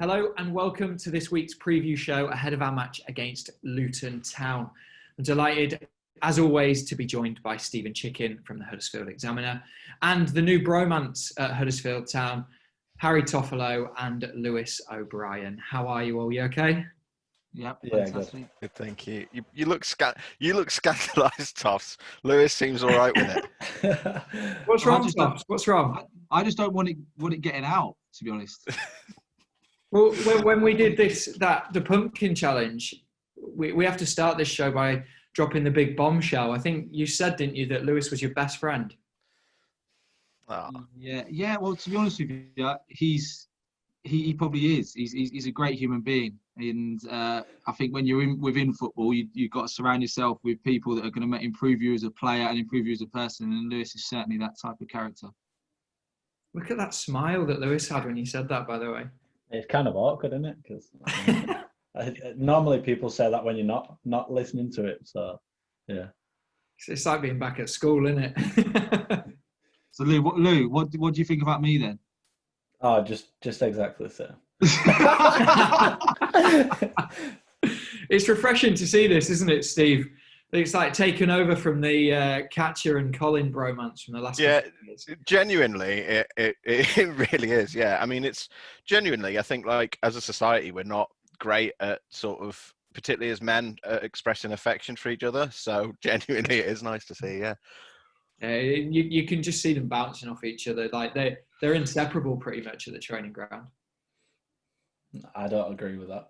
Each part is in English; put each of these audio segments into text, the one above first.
Hello and welcome to this week's preview show ahead of our match against Luton Town. I'm delighted, as always, to be joined by Stephen Chicken from the Huddersfield Examiner and the new bromance at Huddersfield Town, Harry Toffolo and Lewis O'Brien. How are you all? You okay? Yep, yeah, fantastic. good, thank you. You look scandalised, Toffs. Lewis seems all right with it. What's wrong, Toffs? What's wrong? I just don't want it getting out, to be honest. Well, when we did the pumpkin challenge, we have to start this show by dropping the big bombshell. I think you said, didn't you, that Lewis was your best friend? Oh. Yeah. Well, to be honest with you, he probably is. He's a great human being, and I think when you're within football, you've got to surround yourself with people that are going to improve you as a player and improve you as a person. And Lewis is certainly that type of character. Look at that smile that Lewis had when he said that, by the way. It's kind of awkward, isn't it? Because normally people say that when you're not listening to it. So, yeah. It's like being back at school, isn't it? So, Lou, what do you think about me then? Oh, just exactly so. It's refreshing to see this, isn't it, Steve? It's like taken over from the Catcher and Colin bromance from the last couple of years. Genuinely, it really is. Yeah, I mean, it's genuinely. I think, like, as a society, we're not great at sort of, particularly as men, expressing affection for each other. So genuinely, it is nice to see. Yeah. You can just see them bouncing off each other. Like they're inseparable pretty much at the training ground. I don't agree with that.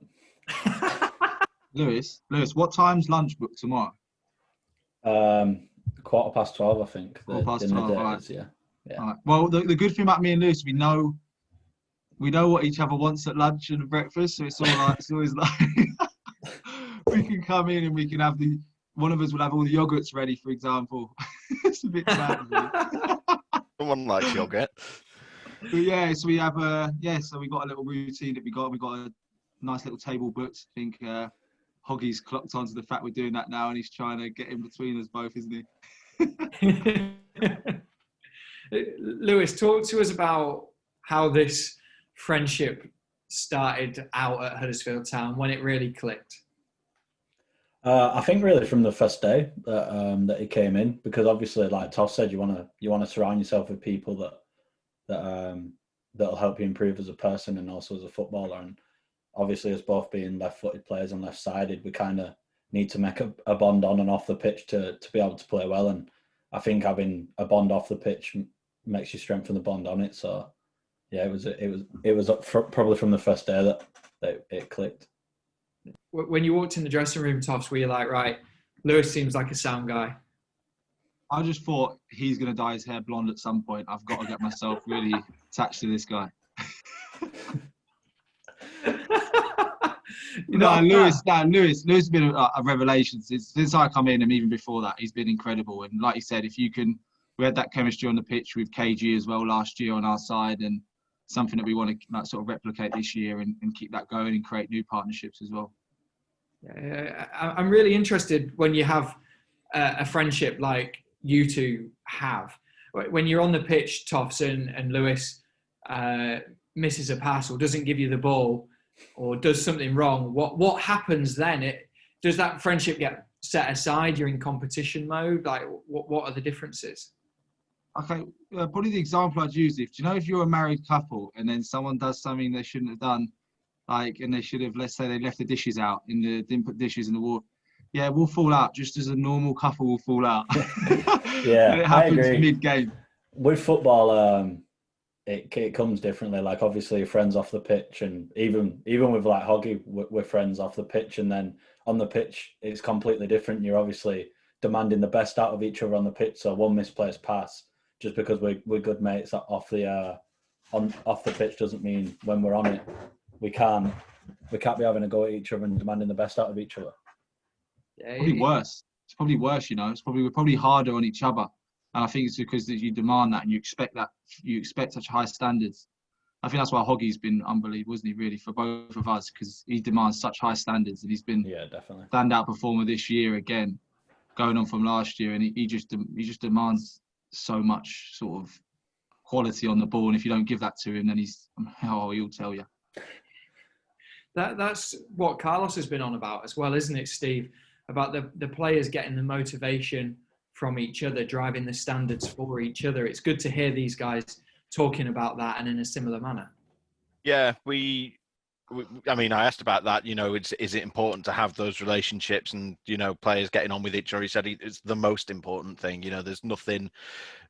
Lewis, what time's lunch booked tomorrow? 12:15, I think. 12:15, right. Yeah. All right. Well, the good thing about me and Lewis, we know what each other wants at lunch and breakfast, so it's always like we can come in and we can have one of us will have all the yogurts ready, for example. It's a bit sad. Someone likes yogurt. But yeah, so we have so we got a little routine that we got a nice little table booked. I think Hoggy's clocked onto the fact we're doing that now, and he's trying to get in between us both, isn't he? Lewis, talk to us about how this friendship started out at Huddersfield Town, when it really clicked. I think really from the first day that he came in, because obviously, like Toff said, you want to surround yourself with people that'll help you improve as a person and also as a footballer. And obviously, as both being left-footed players and left-sided, we kind of need to make a bond on and off the pitch to be able to play well. And I think having a bond off the pitch makes you strengthen the bond on it. So yeah, it was probably from the first day that it clicked. When you walked in the dressing room, Toffs, were you like, right, Lewis seems like a sound guy? I just thought he's going to dye his hair blonde at some point. I've got to get myself really attached to this guy. Lewis has been a revelation since I come in, and even before that, he's been incredible. And like you said, we had that chemistry on the pitch with KG as well last year on our side, and something that we want to sort of replicate this year and keep that going and create new partnerships as well. I'm really interested when you have a friendship like you two have. When you're on the pitch, Toffs and Lewis misses a pass or doesn't give you the ball or does something wrong, what happens then? Does that friendship get set aside? You're in competition mode? Like, what are the differences? Okay, probably the example I'd use, if you're a married couple and then someone does something they shouldn't have done, and they should have, let's say they left the dishes out, didn't put dishes in the water, yeah, we'll fall out just as a normal couple will fall out. Yeah, and it happens mid-game. With football, it comes differently. Like, obviously, you're friends off the pitch, and even with like Hoggy, we're friends off the pitch, and then on the pitch, it's completely different. You're obviously demanding the best out of each other on the pitch, so one misplaced pass, just because we're good mates off the pitch doesn't mean when we're on it we can't be having a go at each other and demanding the best out of each other. Yeah, probably worse. It's probably worse. We're probably harder on each other, and I think it's because that you demand that and you expect such high standards. I think that's why Hoggy's been unbelievable, isn't he? Really, for both of us, because he demands such high standards, and he's been definitely standout performer this year again, going on from last year, and he just demands so much sort of quality on the ball, and if you don't give that to him, then he'll tell you. That's what Carlos has been on about as well, isn't it, Steve? About the players getting the motivation from each other, driving the standards for each other. It's good to hear these guys talking about that and in a similar manner. Yeah, I mean, I asked about that. Is it important to have those relationships and players getting on with each other? He said it's the most important thing. There's nothing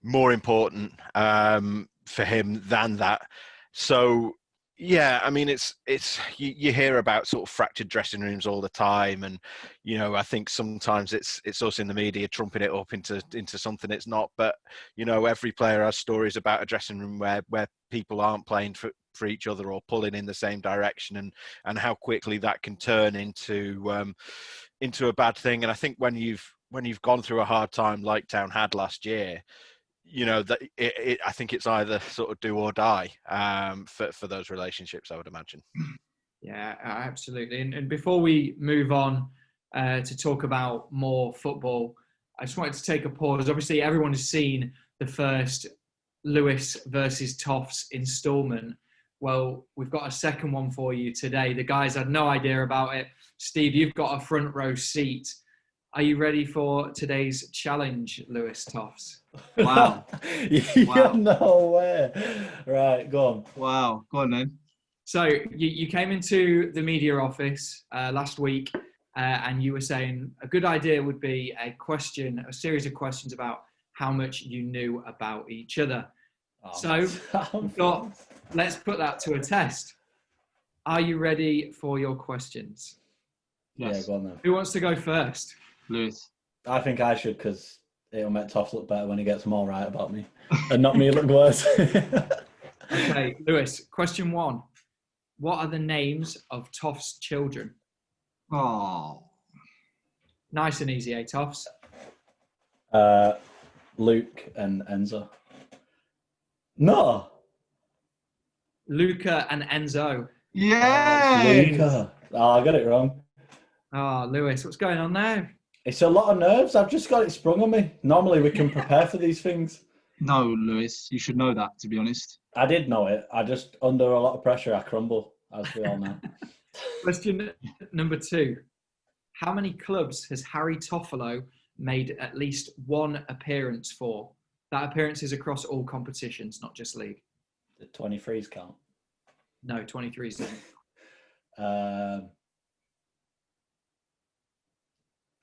more important for him than that. So yeah, I mean, it's you hear about sort of fractured dressing rooms all the time, and I think sometimes it's us in the media trumping it up into something it's not. But every player has stories about a dressing room where people aren't playing for each other or pulling in the same direction, and how quickly that can turn into a bad thing. And I think when you've gone through a hard time like Town had last year, that I think it's either sort of do or die for those relationships, I would imagine. Yeah, absolutely. And before we move on to talk about more football, I just wanted to take a pause. Obviously, everyone has seen the first Lewis versus Toffs installment. Well, we've got a second one for you today. The guys had no idea about it. Steve, you've got a front row seat. Are you ready for today's challenge, Lewis Toffs? Wow. Wow. No way. Right, go on. Wow. Go on then. So you came into the media office last week and you were saying a good idea would be a series of questions about how much you knew about each other. Let's put that to a test. Are you ready for your questions? Yes. Yeah, go on then. Who wants to go first? Lewis. I think I should, because it'll make Toff look better when he gets them all right about me, and not me look worse. Okay, Lewis, question 1. What are the names of Toff's children? Oh. Nice and easy, eh, Toffs? Luke and Enzo. No. Luca and Enzo. Yay! Luca. Oh, I got it wrong. Oh, Lewis, what's going on there? It's a lot of nerves. I've just got it sprung on me. Normally we can prepare for these things. No, Lewis, you should know that, to be honest. I did know it. I just, under a lot of pressure, I crumble, as we all know. Question number 2. How many clubs has Harry Toffolo made at least one appearance for? That appearance is across all competitions, not just league. The 23s count? No, 23s.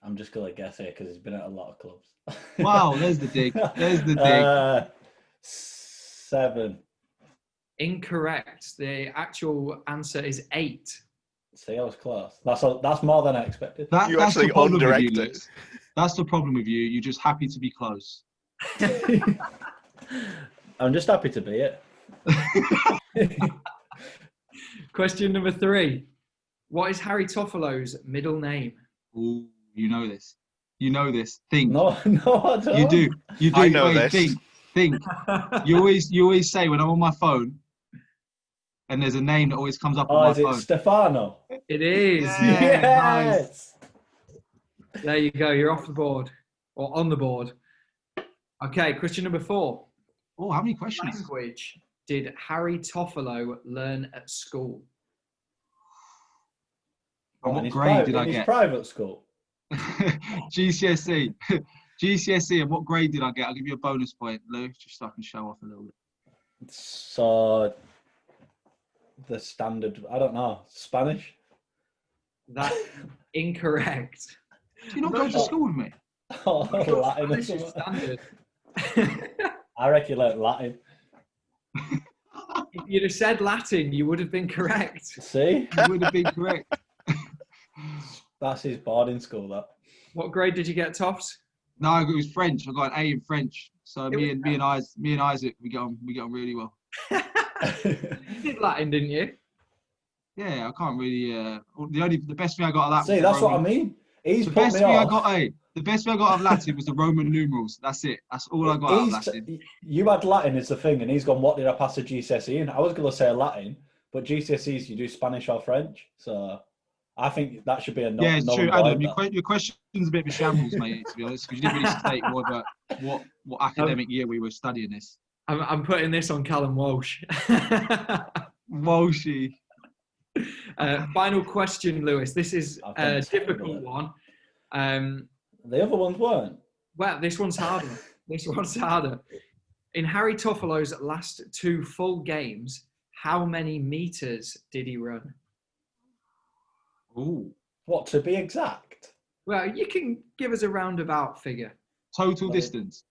I'm just going to guess here because he's been at a lot of clubs. Wow, there's the dig. There's the dig. 7. Incorrect. The actual answer is 8. See, I was close. That's more than I expected. That's actually the problem with you, underrated. Lewis. That's the problem with you. You're just happy to be close. I'm just happy to be it. Question number 3. What is Harry Toffolo's middle name? Ooh, you know this. You know this. Think. No, I don't. You do. You do. I know Wait, this. Think. You always say when I'm on my phone, and there's a name that always comes up on my is it phone. Stefano? It is. Yeah. Yes. Nice. There you go. You're off the board. Or on the board. Okay, question number 4. Oh, how many questions? Language did Harry Toffolo learn at school? And what In his grade did I in his get? private school? GCSE. GCSE, and what grade did I get? I'll give you a bonus point, Lou, just so I can show off a little bit. So, the standard, I don't know, Spanish? That's incorrect. Do you not go to school with me? Oh, Latin or Spanish is something. standard. I reckon you learnt Latin. If you'd have said Latin, you would have been correct. See? You would have been correct. That's his boarding school, that. What grade did you get, Toffs? No, it was French. I got an A in French. So me and Isaac, we get on really well. You did Latin, didn't you? Yeah, I can't really. The best thing I got of that. See, that's what I mean. He's The put best me thing off. the best thing I got of Latin was the Roman numerals. That's it. That's all I got out of Latin. You had Latin is the thing, and he's gone, what did I pass a GCSE in? I was going to say Latin, but GCSEs, you do Spanish or French. So I think that should be a no. Yeah, it's no true, one Adam. void Your question's a bit of a shambles, mate, to be honest, because you didn't really state what academic year we were studying this. I'm putting this on Callum Walsh. Walshy. Final question, Lewis. This is I've a done difficult terrible. one. The other ones weren't. Well, this one's harder. This one's harder. In Harry Toffolo's last 2 full games, how many meters did he run? Ooh. What, to be exact? Well, you can give us a roundabout figure. Total distance.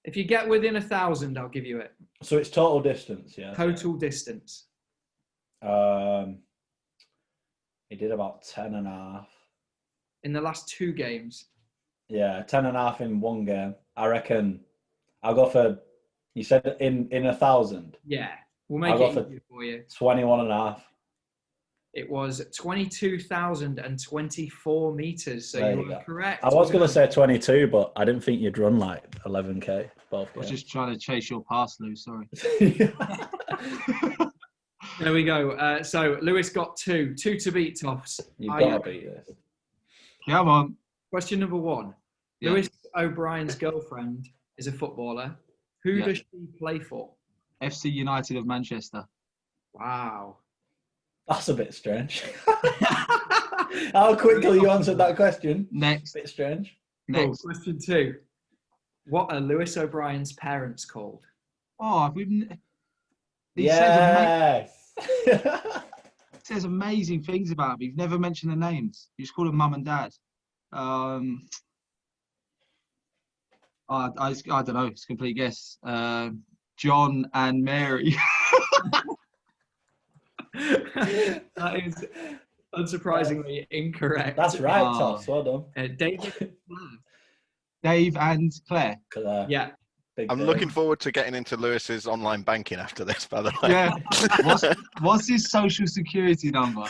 If you get within 1,000, I'll give you it. So it's total distance, yeah. Total distance. He did about 10.5. In the last 2 games. Yeah, 10.5 in one game. I reckon I'll go for, you said in 1,000. Yeah, we'll make I'll go it for easier for you. 21.5. It was 22,024 meters, so you were correct. I was going to say 22, but I didn't think you'd run like 11k. I was just trying to chase your pass, Lou. Sorry. There we go. So Lewis got 2 to beat, Toffs. You've got to beat this. Come on. Question number 1. Yeah. Lewis O'Brien's girlfriend is a footballer. Who does she play for? FC United of Manchester. Wow. That's a bit strange. How quickly you answered that question. Next. Bit strange. Next. Cool. Question 2. What are Lewis O'Brien's parents called? Oh, Yes. says amazing things about me. You've never mentioned the names. You just call them mum and dad. I don't know. It's a complete guess. John and Mary. That is unsurprisingly incorrect. That's right, Toss. Well done. Dave and Claire. Yeah. I'm looking forward to getting into Lewis's online banking after this, by the way. Yeah. What's his social security number?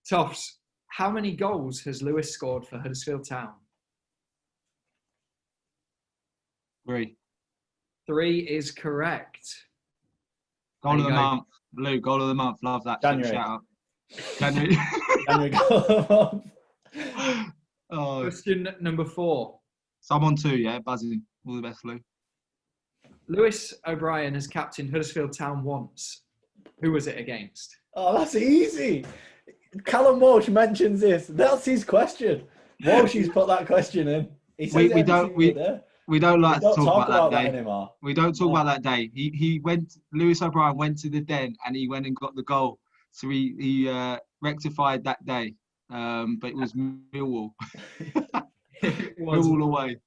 Toffs, how many goals has Lewis scored for Huddersfield Town? 3. 3 is correct. Goal of the month. Lou, goal of the month. Love that. January. Shout out. January. January goal of the month. Oh. Question number 4. Someone 2, yeah, buzzing. All the best, Lou. Lewis O'Brien has captained Huddersfield Town once. Who was it against? Oh, that's easy. Callum Walsh mentions this. That's his question. Walshy's put that question in. He says We don't like to talk about that day anymore. We don't talk about that day. Lewis O'Brien went to the den and he went and got the goal. So he rectified that day. But it was Millwall. Millwall away.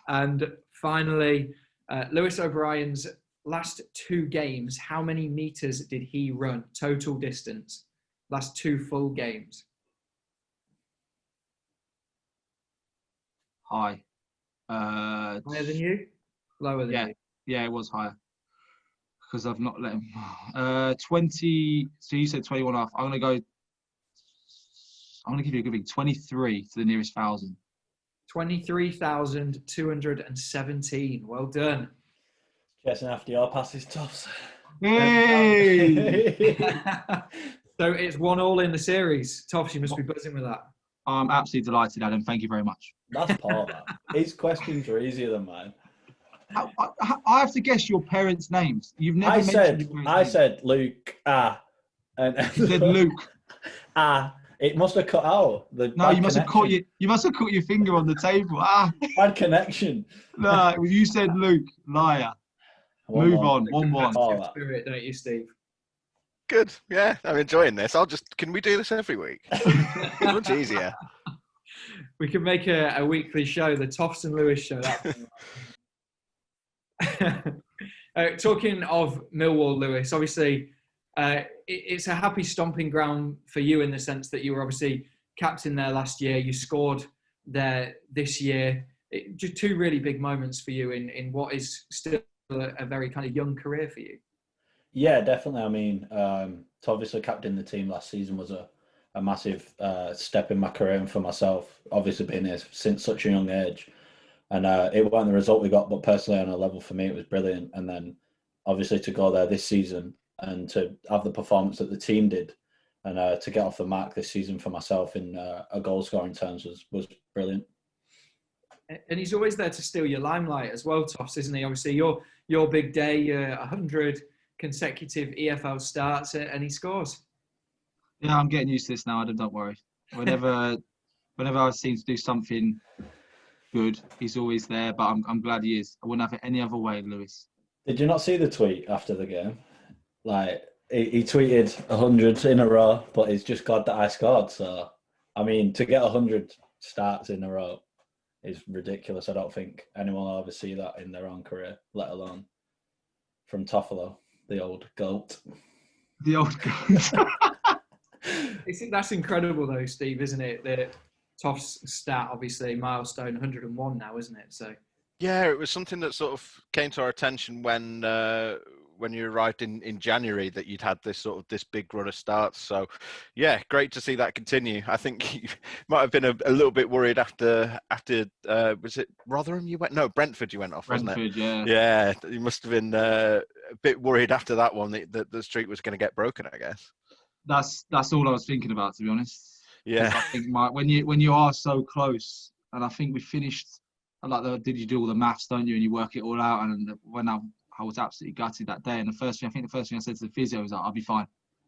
And finally, Lewis O'Brien's last 2 games, how many meters did he run? Total distance. Last 2 full games. High. Higher than you? Lower than you? Yeah, it was higher. Because I've not let him. 20. So you said 21.5. I'm going to give you a good thing. 23 to the nearest 1,000. 23,217. Well done. Chasing after your passes, Toss. Hey! So it's 1-1 in the series. Toffs, you must be buzzing with that. I'm absolutely delighted, Adam. Thank you very much. That's part of that. His questions are easier than mine. I have to guess your parents' names. You've never mentioned your I parents' said Luke. And You said Luke. It must have cut out. No, you must have caught your finger on the table. Bad connection. No, you said Luke. Liar. Move on. 1-1. Oh, Spirit, don't you, Steve? Good. Yeah, I'm enjoying this. Can we do this every week? Much easier. We can make a weekly show, the Toffs and Lewis show. Talking of Millwall, Lewis, obviously it's a happy stomping ground for you in the sense that you were obviously captain there last year. You scored there this year. Just 2 really big moments for you in what is still a very kind of young career for you. Yeah, definitely. I mean, to obviously captain the team last season was a massive step in my career and for myself, obviously being here since such a young age. And it wasn't the result we got, but personally on a level for me, it was brilliant. And then obviously to go there this season and to have the performance that the team did and to get off the mark this season for myself in a goal scoring terms was brilliant. And he's always there to steal your limelight as well, Toffs, isn't he? Obviously, your big day, 100 consecutive EFL starts and he scores. Yeah, I'm getting used to this now, Adam, don't worry. Whenever I seem to do something good, he's always there, but I'm glad he is. I wouldn't have it any other way, Lewis. Did you not see the tweet after the game? Like, he tweeted 100 in a row, but he's just glad that I scored. So, I mean, to get 100 starts in a row is ridiculous. I don't think anyone will ever see that in their own career, let alone from Toffolo, the old goat. The old goat. That's incredible, though, Steve, isn't it? The Toff's stat, obviously, milestone 101 now, isn't it? So. Yeah, it was something that sort of came to our attention when you arrived in January, that you'd had this big run of starts. So, yeah, great to see that continue. I think you might have been a little bit worried after was it Rotherham you went? No, Brentford you went off, wasn't it? Brentford, yeah. Yeah, you must have been a bit worried after that one that the streak was going to get broken, I guess. That's all I was thinking about, to be honest. Yeah. I think when you are so close, and I think we finished. Did you do all the maths, don't you? And you work it all out. And when I was absolutely gutted that day, and the first thing I said to the physio was like, "I'll be fine.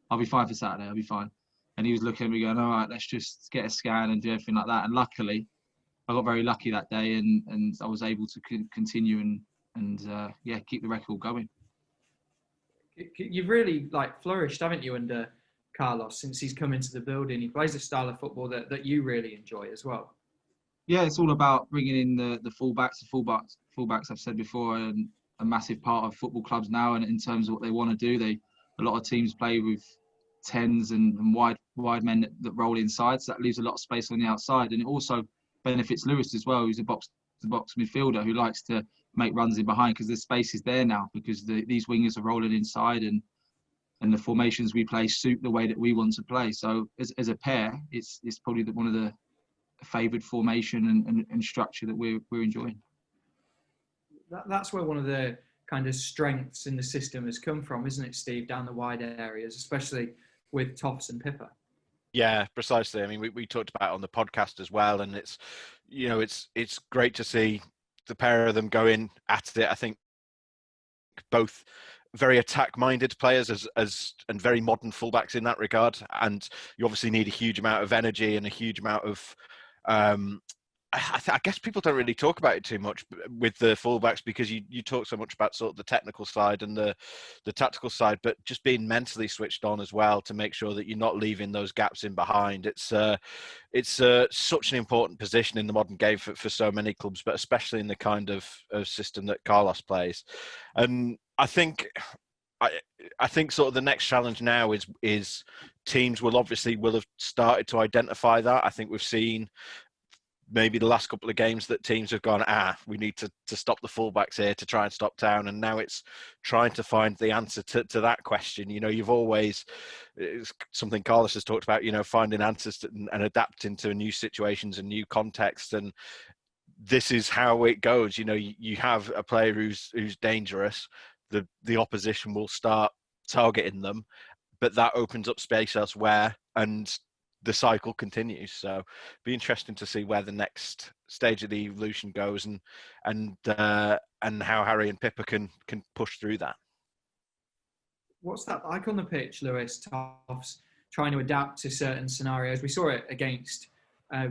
I'll be fine for Saturday. I'll be fine." And he was looking at me going, "All right, let's just get a scan and do everything like that." And luckily, I got very lucky that day, and I was able to continue and keep the record going. You've really flourished, haven't you, under Carlos since he's come into the building? He plays a style of football that you really enjoy as well. Yeah, it's all about bringing in the fullbacks. The fullbacks, I've said before, are a massive part of football clubs now. And in terms of what they want to do, a lot of teams play with 10s and wide men that roll inside. So that leaves a lot of space on the outside. And it also benefits Lewis as well, who's a box-to-box midfielder who likes to make runs in behind, because the space is there now, because these wingers are rolling inside, and the formations we play suit the way that we want to play. So as a pair, it's probably one of the favoured formation and structure that we're enjoying. That's where one of the kind of strengths in the system has come from, isn't it, Steve? Down the wide areas, especially with Toffs and Pippa. Yeah, precisely. I mean, we talked about it on the podcast as well, and it's great to see the pair of them going at it. I think both very attack-minded players and very modern fullbacks in that regard. And you obviously need a huge amount of energy and a huge amount of I guess people don't really talk about it too much with the fullbacks, because you talk so much about sort of the technical side and the tactical side, but just being mentally switched on as well to make sure that you're not leaving those gaps in behind. It's such an important position in the modern game for so many clubs, but especially in the kind of system that Carlos plays. And I think sort of the next challenge now is teams will have started to identify that. I think we've seen maybe the last couple of games that teams have gone, we need to stop the fullbacks here to try and stop Town. And now it's trying to find the answer to that question. It's something Carlos has talked about, finding answers and adapting to new situations and new contexts. And this is how it goes. You have a player who's dangerous. The opposition will start targeting them, but that opens up space elsewhere, and the cycle continues. So be interesting to see where the next stage of the evolution goes, and how Harry and Pippa can push through that. What's that like on the pitch, Lewis? Toffs trying to adapt to certain scenarios. We saw it against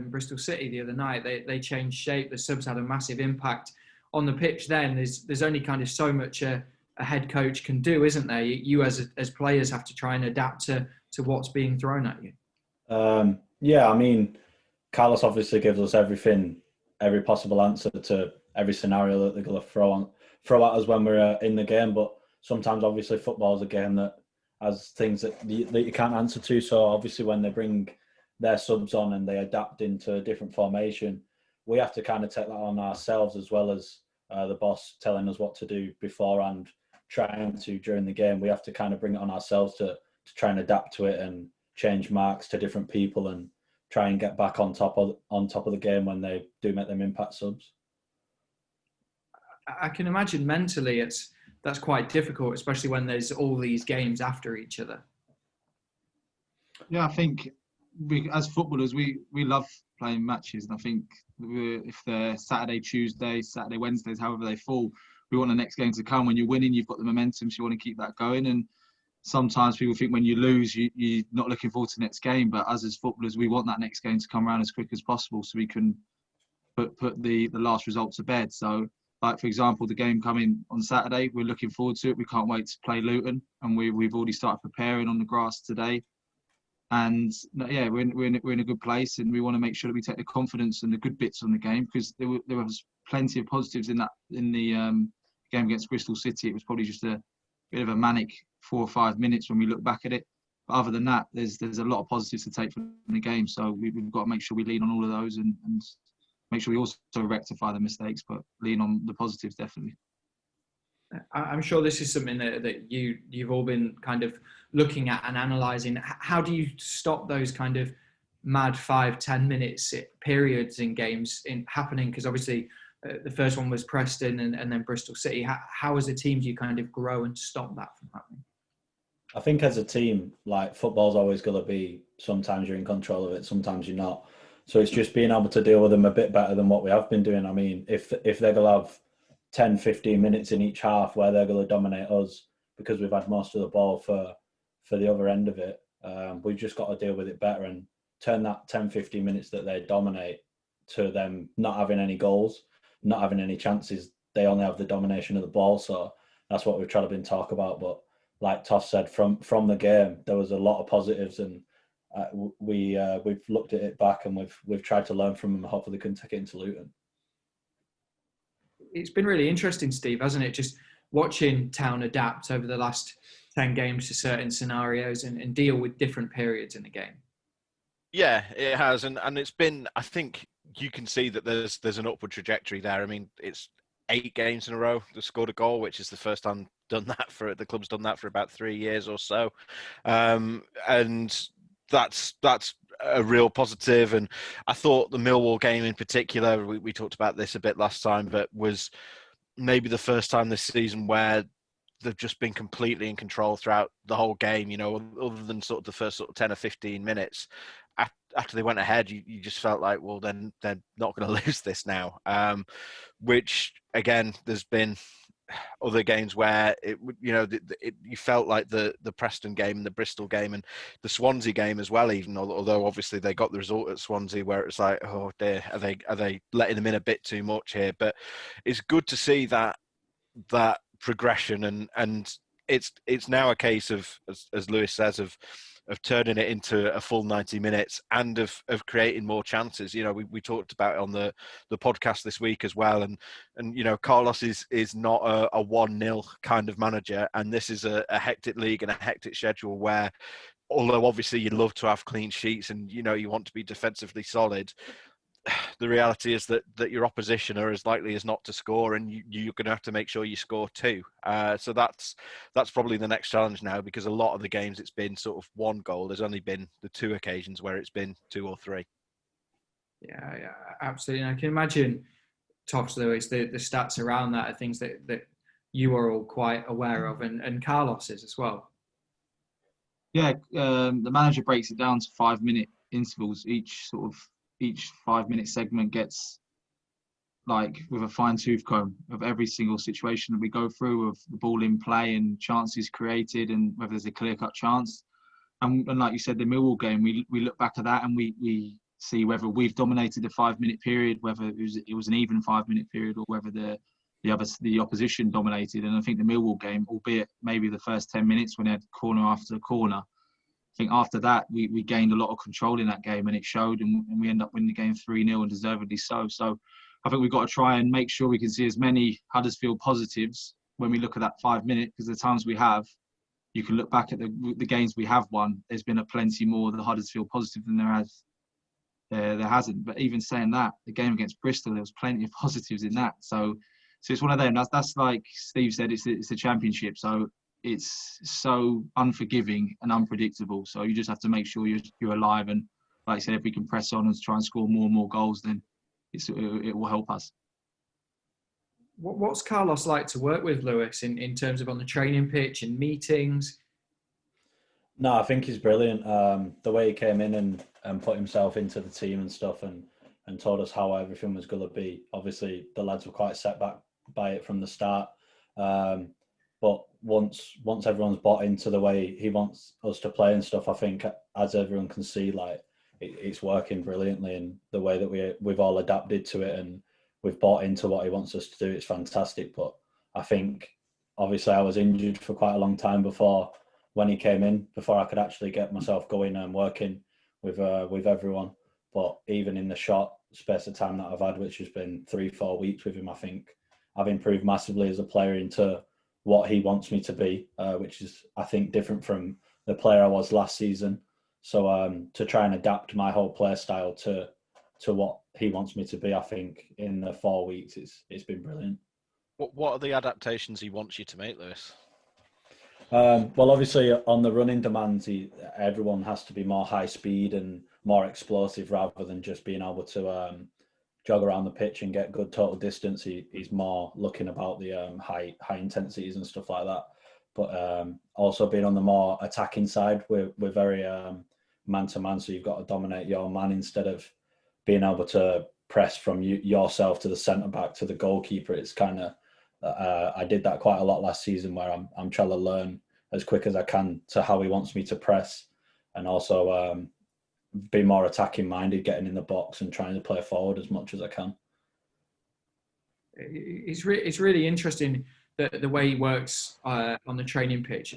Bristol City the other night. They changed shape. The subs had a massive impact on the pitch. Then there's only kind of so much a head coach can do, isn't there? You as players have to try and adapt to what's being thrown at you. Yeah, I mean, Carlos obviously gives us every possible answer to every scenario that they're going to throw at us when we're in the game. But sometimes, obviously, football is a game that has things that you can't answer to. So obviously, when they bring their subs on and they adapt into a different formation, we have to kind of take that on ourselves, as well as the boss telling us what to do beforehand, trying to during the game. We have to kind of bring it on ourselves to try and adapt to it and change marks to different people and try and get back on top of the game when they do make them impact subs. I can imagine mentally that's quite difficult, especially when there's all these games after each other. Yeah, I think as footballers, we love playing matches. And I think if they're Saturday, Tuesday, Saturday, Wednesdays, however they fall, we want the next game to come. When you're winning, you've got the momentum, so you want to keep that going. And sometimes people think when you lose, you're not looking forward to the next game. But us as footballers, we want that next game to come around as quick as possible so we can put the last result to bed. So, like, for example, the game coming on Saturday, we're looking forward to it. We can't wait to play Luton. And we've already started preparing on the grass today. And yeah, we're in a good place, and we want to make sure that we take the confidence and the good bits on the game, because there was plenty of positives in the game against Bristol City. It was probably just a bit of a manic 4 or 5 minutes when we look back at it. But other than that, there's a lot of positives to take from the game. So we've got to make sure we lean on all of those and make sure we also rectify the mistakes, but lean on the positives definitely. I'm sure this is something that you've all been kind of looking at and analysing. How do you stop those kind of mad 5-10 minutes periods in games happening? Because obviously the first one was Preston and then Bristol City. How as a team do you kind of grow and stop that from happening? I think as a team, like, football's always going to be, sometimes you're in control of it, sometimes you're not. So it's just being able to deal with them a bit better than what we have been doing. I mean, if they're going to have 10, 15 minutes in each half where they're going to dominate us because we've had most of the ball for the other end of it, we've just got to deal with it better and turn that 10, 15 minutes that they dominate to them not having any goals, not having any chances. They only have the domination of the ball. So that's what we've tried to been talk about. But like Toff said, from the game, there was a lot of positives, and we've looked at it back and we've tried to learn from them. Hopefully, they can take it into Luton. It's been really interesting, Steve, hasn't it? Just watching Town adapt over the last 10 games to certain scenarios and deal with different periods in the game. Yeah, it has, and it's been. I think you can see that there's an upward trajectory there. I mean, it's 8 games in a row they've scored a goal, which is the first time done that for the club's done that for about 3 years or so, and that's a real positive. And I thought the Millwall game in particular, we talked about this a bit last time, but was maybe the first time this season where they've just been completely in control throughout the whole game, you know, other than sort of the first sort of 10 or 15 minutes. After they went ahead, you just felt like, well, then they're not going to lose this now. Which, again, there's been other games where you felt like the Preston game and the Bristol game and the Swansea game as well, even although obviously they got the result at Swansea, where it's like, oh dear, are they letting them in a bit too much here? But it's good to see that progression, and it's now a case of, as Lewis says, of turning it into a full 90 minutes and of creating more chances. You know, we talked about it on the podcast this week as well. And you know, Carlos is not a 1-0 kind of manager. And this is a hectic league and a hectic schedule where, although obviously you'd love to have clean sheets and, you know, you want to be defensively solid, the reality is that your opposition are as likely as not to score, and you're going to have to make sure you score 2. So that's probably the next challenge now, because a lot of the games it's been sort of 1 goal. There's only been the 2 occasions where it's been 2 or 3. Yeah, absolutely. And I can imagine, Toffs, Lewis, the stats around that are things that you are all quite aware of, and Carlos is as well. Yeah, the manager breaks it down to 5-minute intervals. Each 5-minute segment gets, like, with a fine-tooth comb of every single situation that we go through, of the ball in play and chances created and whether there's a clear-cut chance. And like you said, the Millwall game, we look back at that and we see whether we've dominated the 5-minute period, whether it was an even 5-minute period, or whether the opposition dominated. And I think the Millwall game, albeit maybe the first 10 minutes when they had corner after corner, I think after that, we gained a lot of control in that game, and it showed, and we end up winning the game 3-0, and deservedly so. So I think we've got to try and make sure we can see as many Huddersfield positives when we look at that 5-minute, because the times we have, you can look back at the games we have won, there's been a plenty more of the Huddersfield positive than there hasn't. But even saying that, the game against Bristol, there was plenty of positives in that. So it's one of them. That's like Steve said, it's a championship. So it's so unforgiving and unpredictable. So you just have to make sure you're alive. And like I said, if we can press on and try and score more and more goals, then it will help us. What's Carlos like to work with, Lewis, in terms of on the training pitch and meetings? No, I think he's brilliant. The way he came in and put himself into the team and stuff, and and told us how everything was going to be. Obviously, the lads were quite set back by it from the start. But once everyone's bought into the way he wants us to play and stuff, I think, as everyone can see, like it's working brilliantly, and the way that we've all adapted to it and we've bought into what he wants us to do, it's fantastic. But I think, obviously, I was injured for quite a long time before when he came in, before I could actually get myself going and working with everyone. But even in the short space of time that I've had, which has been 3-4 weeks with him, I think I've improved massively as a player into what he wants me to be, which is, I think, different from the player I was last season. So to try and adapt my whole play style to what he wants me to be, I think in the 4 weeks it's been brilliant. What are the adaptations he wants you to make, Lewis? Well, obviously on the running demands, everyone has to be more high speed and more explosive rather than just being able to jog around the pitch and get good total distance. He's more looking about the high intensities and stuff like that. But also being on the more attacking side, we're very man to man, so you've got to dominate your man instead of being able to press from yourself to the centre back to the goalkeeper. It's kind of I did that quite a lot last season, where I'm trying to learn as quick as I can to how he wants me to press, and also be more attacking minded, getting in the box and trying to play forward as much as I can. It's really interesting the way he works on the training pitch.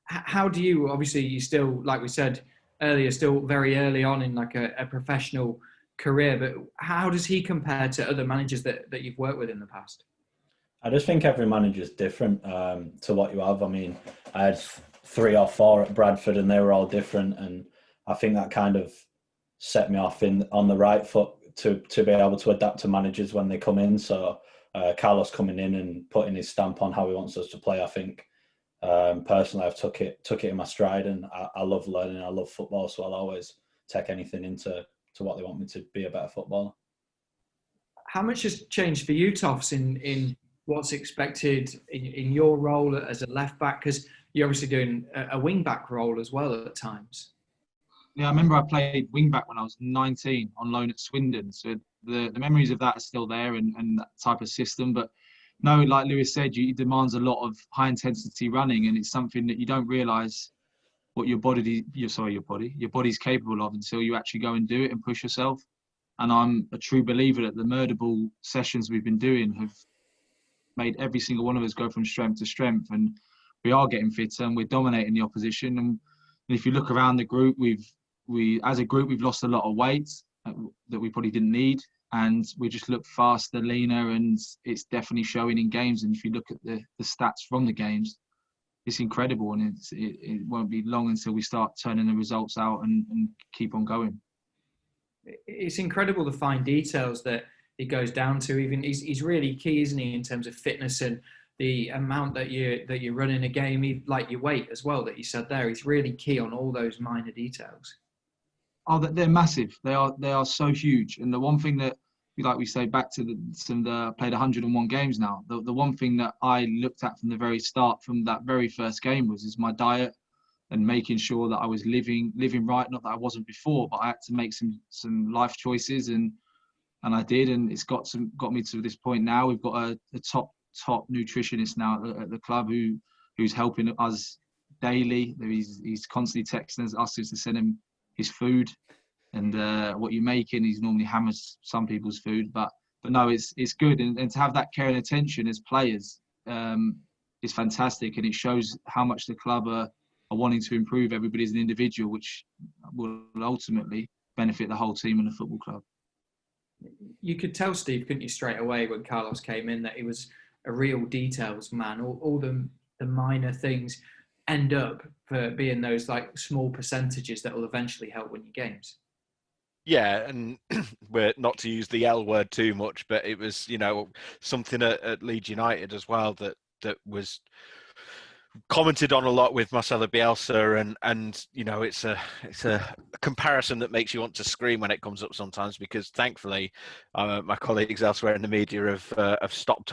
How do you, obviously you still, like we said earlier, still very early on in like a professional career, but how does he compare to other managers that you've worked with in the past? I just think every manager is different to what you have. I mean, I had 3 or 4 at Bradford and they were all different, and I think that kind of set me off on the right foot to be able to adapt to managers when they come in. So Carlos coming in and putting his stamp on how he wants us to play, I think personally I've took it in my stride, and I love learning. I love football, so I'll always take anything into what they want me to be a better footballer. How much has changed for you, Toffs, in what's expected in your role as a left back? Because you're obviously doing a wing back role as well at times. Yeah, I remember I played wing back when I was 19 on loan at Swindon. So the memories of that are still there, and that type of system. But no, like Lewis said, it demands a lot of high intensity running, and it's something that you don't realise what your body's capable of until you actually go and do it and push yourself. And I'm a true believer that the murder ball sessions we've been doing have made every single one of us go from strength to strength, and we are getting fitter and we're dominating the opposition. And if you look around the group, as a group we've lost a lot of weight that we probably didn't need, and we just look faster, leaner, and it's definitely showing in games. And if you look at the stats from the games, it's incredible, and it won't be long until we start turning the results out and keep on going. It's incredible the fine details that he goes down to. Even he's really key, isn't he, in terms of fitness and the amount that you run in a game, like your weight as well that you said there. He's really key on all those minor details. Oh, they're massive. They are so huge. And the one thing that, like we say, back to played 101 games now. The one thing that I looked at from the very start, from that very first game, is my diet and making sure that I was living right. Not that I wasn't before, but I had to make some life choices, and I did, and it's got me to this point now. We've got a top nutritionist now at the club who's helping us daily. He's constantly texting us to send him his food and what you're making. He's normally hammers some people's food, but no, it's good, and to have that care and attention as players is fantastic, and it shows how much the club are wanting to improve everybody as an individual, which will ultimately benefit the whole team and the football club. You could tell, Steve, couldn't you, straight away when Carlos came in, that he was a real details man. All the minor things end up for being those like small percentages that will eventually help win your games. Yeah, and we're not to use the L word too much, but it was, something at Leeds United as well that was commented on a lot with Marcelo Bielsa, and it's a comparison that makes you want to scream when it comes up sometimes, because thankfully my colleagues elsewhere in the media have stopped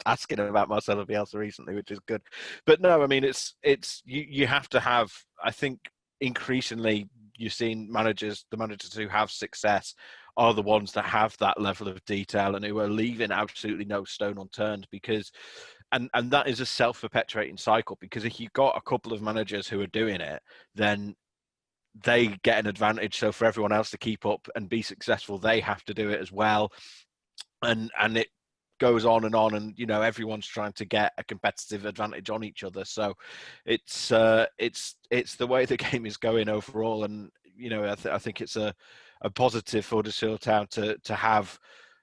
asking about Marcelo Bielsa recently, which is good. But no, I mean it's you have to have, I think increasingly you've seen the managers who have success are the ones that have that level of detail and who are leaving absolutely no stone unturned, because and that is a self-perpetuating cycle, because if you've got a couple of managers who are doing it, then they get an advantage. So for everyone else to keep up and be successful, they have to do it as well. And it goes on, and you know, everyone's trying to get a competitive advantage on each other. So it's the way the game is going overall. And you know, I think it's a positive for Huddersfield Town to have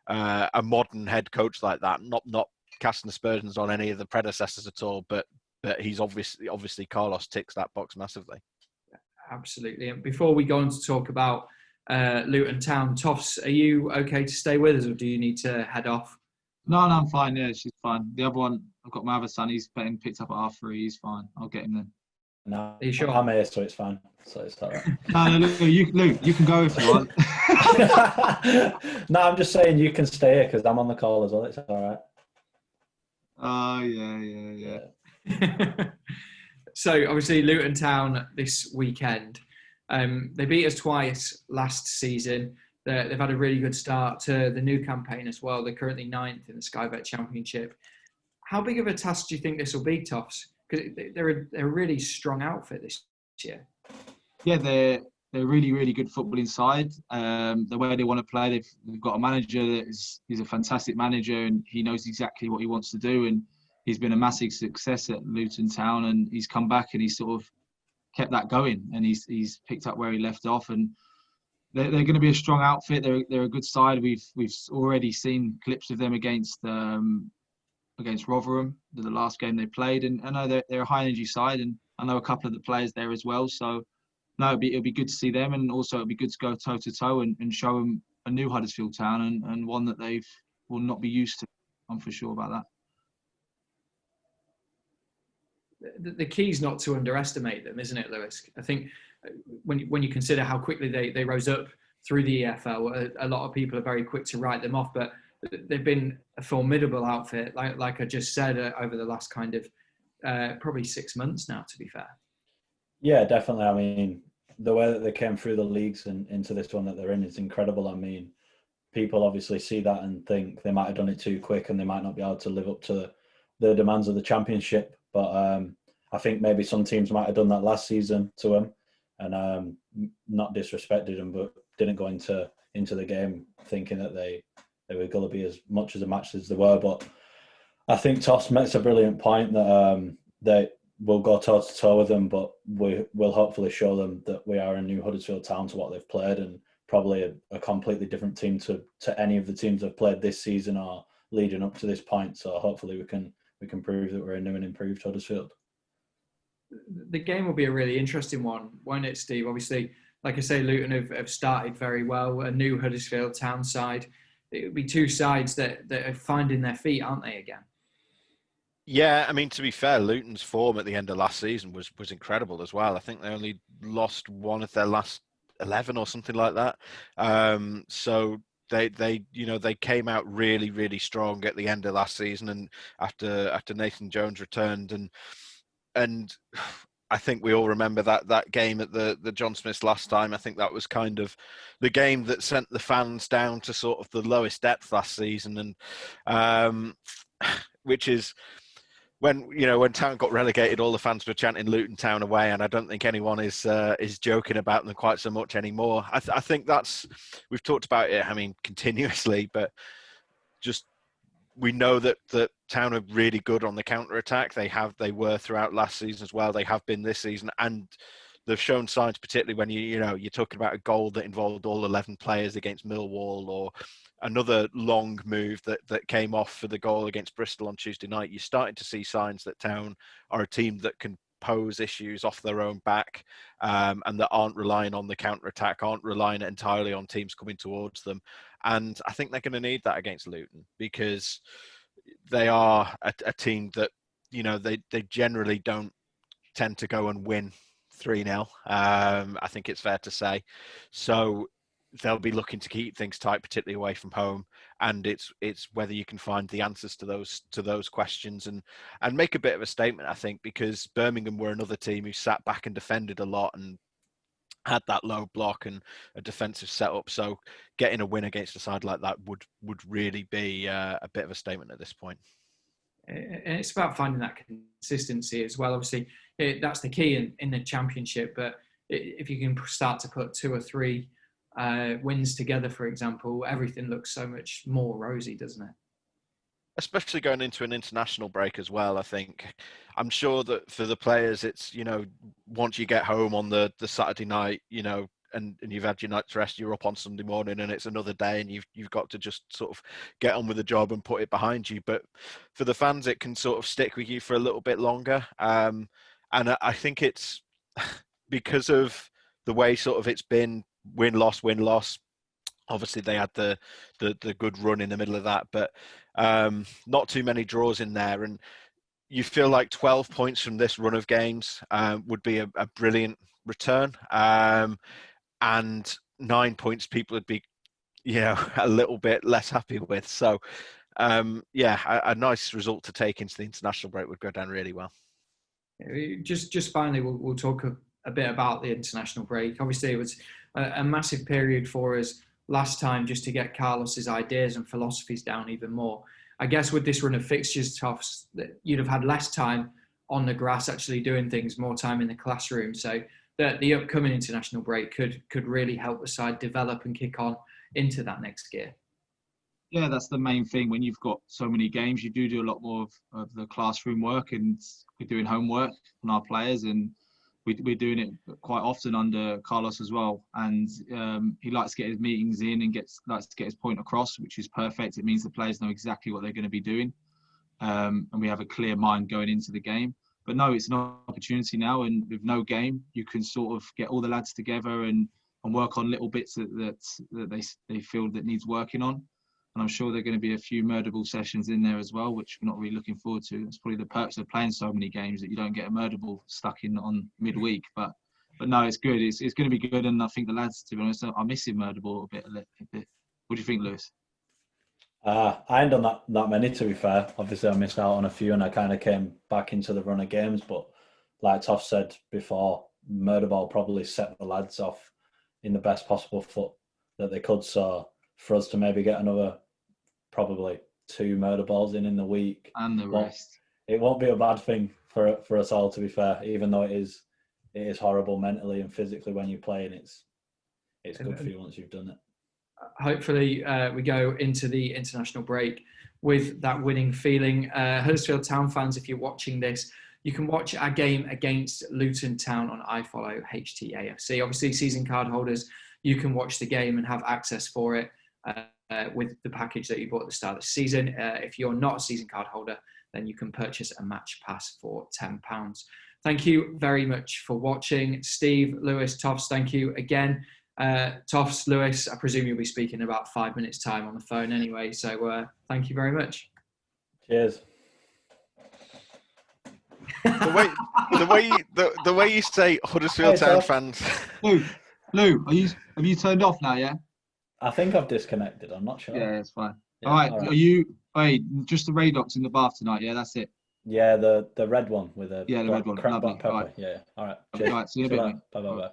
a modern head coach like that. Not casting aspersions on any of the predecessors at all, but he's obviously Carlos ticks that box massively. Absolutely. And before we go on to talk about Luton Town, Toffs, are you okay to stay with us, or do you need to head off? No, I'm fine. Yeah, she's fine. The other one, I've got my other son. He's getting picked up at R3. He's fine. I'll get him then. No, Are you sure? I'm here, so it's fine. So it's all right. No, Luke, you can go if you want. No, I'm just saying you can stay here because I'm on the call as well. It's all right. Oh, yeah. So obviously Luton Town this weekend, they beat us twice last season. They've had a really good start to the new campaign as well. They're currently 9th in the Sky Bet Championship. How big of a task do you think this will be, Toffs? Because they're a really strong outfit this year. Yeah, they're really, really good footballing side. The way they want to play, they've got a manager he's a fantastic manager, and he knows exactly what he wants to do. And he's been a massive success at Luton Town, and he's come back and he's sort of kept that going, and he's picked up where he left off. And they're going to be a strong outfit. They're a good side. We've already seen clips of them against Rotherham, the last game they played, and I know they're a high energy side, and I know a couple of the players there as well. So no, it'll be good to see them, and also it'll be good to go toe to toe and show them a new Huddersfield Town, and one that they will not be used to. I'm for sure about that. The key is not to underestimate them, isn't it, Lewis? I think when you consider how quickly they rose up through the EFL, a lot of people are very quick to write them off, but they've been a formidable outfit, like I just said, over the last kind of probably 6 months now, to be fair. Yeah, definitely. I mean, the way that they came through the leagues and into this one that they're in is incredible. I mean, people obviously see that and think they might have done it too quick and they might not be able to live up to the demands of the championship. But I think maybe some teams might have done that last season to them and not disrespected them, but didn't go into the game thinking that they were going to be as much as a match as they were. But I think Toss makes a brilliant point that they will go toe-to-toe with them, but we will hopefully show them that we are a new Huddersfield Town to what they've played, and probably a completely different team to any of the teams they've played this season or leading up to this point. So hopefully we can prove that we're a new and improved Huddersfield. The game will be a really interesting one, won't it, Steve? Obviously, like I say, Luton have started very well, a new Huddersfield Town side. It would be two sides that are finding their feet, aren't they, again? Yeah, I mean, to be fair, Luton's form at the end of last season was incredible as well. I think they only lost one of their last 11 or something like that. So they came out really, really strong at the end of last season, and after Nathan Jones returned, and I think we all remember that game at the John Smiths last time. I think that was kind of the game that sent the fans down to sort of the lowest depth last season, and which is when Town got relegated, all the fans were chanting Luton Town away, and I don't think anyone is joking about them quite so much anymore. I think we've talked about it, I mean, continuously, but just we know that Town are really good on the counter attack. They were throughout last season as well. They have been this season, and they've shown signs, particularly when you're talking about a goal that involved all 11 players against Millwall, or another long move that came off for the goal against Bristol on Tuesday night. You're starting to see signs that Town are a team that can pose issues off their own back, and that aren't relying on the counter-attack, aren't relying entirely on teams coming towards them. And I think they're going to need that against Luton, because they are a team that, they generally don't tend to go and win 3-0. I think it's fair to say. So they'll be looking to keep things tight, particularly away from home. And it's whether you can find the answers to those questions and make a bit of a statement, I think, because Birmingham were another team who sat back and defended a lot, and had that low block and a defensive setup. So getting a win against a side like that would really be a bit of a statement at this point. And it's about finding that consistency as well. Obviously, that's the key in the Championship. But if you can start to put 2 or 3 wins together, for example, everything looks so much more rosy, doesn't it? Especially going into an international break as well. I think I'm sure that for the players, it's, you know, once you get home on the Saturday night, you know, and you've had your night's rest, you're up on Sunday morning and it's another day and you've got to just sort of get on with the job and put it behind you. But for the fans, it can sort of stick with you for a little bit longer. And I think it's because of the way sort of it's been win-loss, win-loss. Obviously, they had the good run in the middle of that, but not too many draws in there. And you feel like 12 points from this run of games would be a brilliant return. And 9 points people would be, you know, a little bit less happy with. So, yeah, a nice result to take into the international break would go down really well. Just finally, we'll talk a bit about the international break. Obviously, it was a massive period for us last time just to get Carlos's ideas and philosophies down even more. I guess with this run of fixtures, Toffs, that you'd have had less time on the grass actually doing things, more time in the classroom. So that the upcoming international break could really help the side develop and kick on into that next gear. Yeah, that's the main thing. When you've got so many games, you do a lot more of the classroom work, and we're doing homework on our players, and we're doing it quite often under Carlos as well. And he likes to get his meetings in and likes to get his point across, which is perfect. It means the players know exactly what they're going to be doing, and we have a clear mind going into the game. But no, it's an opportunity now, and with no game, you can sort of get all the lads together and work on little bits that they feel that needs working on. And I'm sure there are going to be a few murder ball sessions in there as well, which we're not really looking forward to. It's probably the perks of playing so many games that you don't get a murder ball stuck in on midweek. But no, it's good. It's going to be good. And I think the lads, to be honest, are missing murder ball a bit. What do you think, Lewis? I ain't done that many, to be fair. Obviously, I missed out on a few and I kind of came back into the run of games. But like Toff said before, murder ball probably set the lads off in the best possible foot that they could. So for us to maybe get another probably 2 murder balls in the week and the rest, it won't be a bad thing for us all, to be fair, even though it is horrible mentally and physically when you play, and it's good for you once you've done it. Hopefully we go into the international break with that winning feeling. Huddersfield Town fans, if you're watching this, you can watch our game against Luton Town on iFollow HTAFC. Obviously, season card holders, you can watch the game and have access for it with the package that you bought at the start of the season. If you're not a season card holder, then you can purchase a match pass for £10. Thank you very much for watching. Steve, Lewis, Toffs, thank you again. Toffs, Lewis, I presume you'll be speaking in about 5 minutes' time on the phone anyway, so thank you very much. Cheers. The way you say Huddersfield Town fans. Lou, have you turned off now? Yeah. I think I've disconnected. I'm not sure. Yeah, it's fine. Yeah, all right. Are you? Hey, just the Radox in the bath tonight. Yeah, that's it. Yeah, the red one with a the red one. cracked Lovely. black pepper. All right. Yeah. All right. Cheers. All right. See you in a bit, mate. Bye.